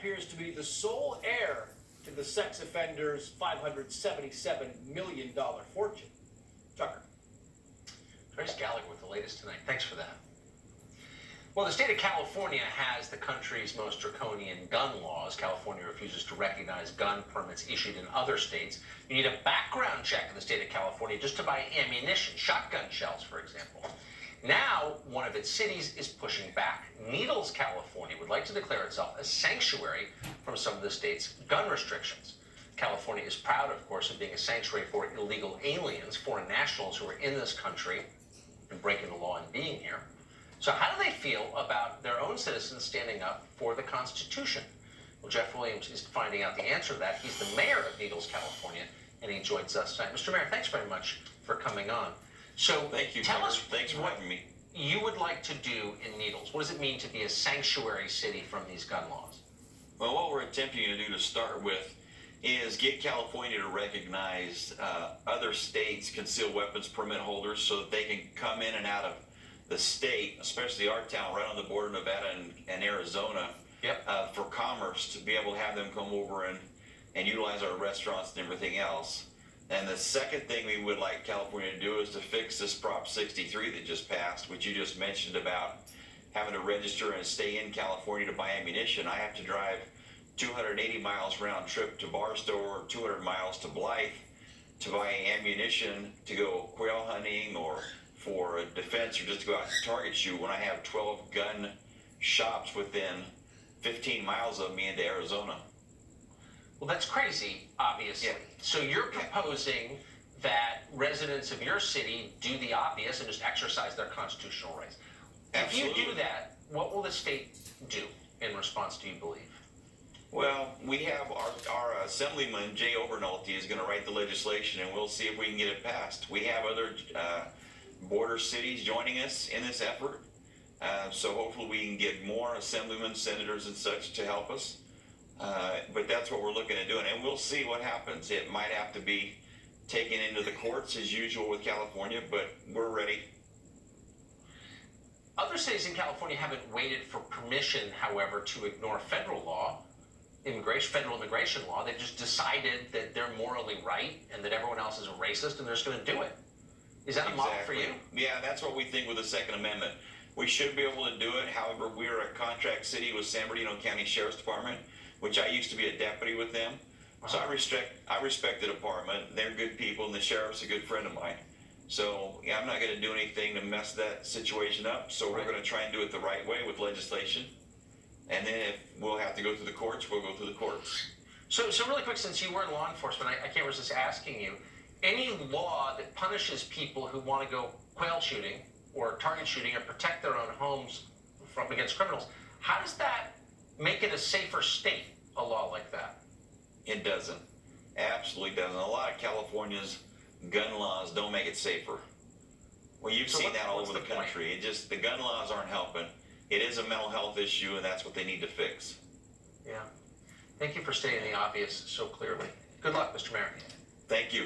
appears to be the sole heir to the sex offender's $577 million fortune. Tucker. Trace Gallagher with the latest tonight. Thanks for that. Well, the state of California has the country's most draconian gun laws. California refuses to recognize gun permits issued in other states. You need a background check in the state of California just to buy ammunition, shotgun shells, for example. Now, one of its cities is pushing back. Needles, California, would like to declare itself a sanctuary from some of the state's gun restrictions. California is proud, of course, of being a sanctuary for illegal aliens, foreign nationals who are in this country and breaking the law and being here. So how do they feel about their own citizens standing up for the Constitution? Well, Jeff Williams is finding out the answer to that. He's the mayor of Needles, California, and he joins us tonight. Mr. Mayor, thanks very much for coming on. So thank you, tell us thanks for having me. You would like to do in Needles. What does it mean to be a sanctuary city from these gun laws? Well, what we're attempting to do to start with is get California to recognize other states' concealed weapons permit holders so that they can come in and out of the state, especially our town right on the border of Nevada and Arizona, for commerce, to be able to have them come over and utilize our restaurants and everything else. And the second thing we would like California to do is to fix this Prop 63 that just passed, which you just mentioned about having to register and stay in California to buy ammunition. I have to drive 280 miles round trip to Barstow, 200 miles to Blythe to buy ammunition to go quail hunting or for defense or just to go out to target shoot when I have 12 gun shops within 15 miles of me into Arizona. Well, that's crazy, obviously. Yeah. So you're proposing that residents of your city do the obvious and just exercise their constitutional rights. Absolutely. If you do that, what will the state do in response, do you believe? Well, we have our Assemblyman, Jay Overnolte, is going to write the legislation, and we'll see if we can get it passed. We have other border cities joining us in this effort, so hopefully we can get more assemblymen, senators, and such to help us. But that's what we're looking at doing, and we'll see what happens. It might have to be taken into the courts as usual with California, but we're ready. Other cities in California haven't waited for permission, however, to ignore federal law, federal immigration law. They've just decided that they're morally right and that everyone else is a racist, and they're just going to do it. Is that a model for you? Yeah, that's what we think with the Second Amendment. We should be able to do it. However, we're a contract city with San Bernardino County Sheriff's Department, which I used to be a deputy with them. So I respect the department. They're good people, and the sheriff's a good friend of mine. So yeah, I'm not going to do anything to mess that situation up. So we're going to try and do it the right way with legislation. And then if we'll have to go through the courts, we'll go through the courts. So really quick, since you were in law enforcement, I can't resist asking you, any law that punishes people who want to go quail shooting or target shooting or protect their own homes from against criminals, how does that make it a safer state, a law like that? It doesn't. Absolutely doesn't. A lot of California's gun laws don't make it safer. Well, you've seen that all over the country. The gun laws aren't helping. It is a mental health issue, and that's what they need to fix. Yeah. Thank you for stating the obvious so clearly. Good luck, Mr. Mayor. Thank you.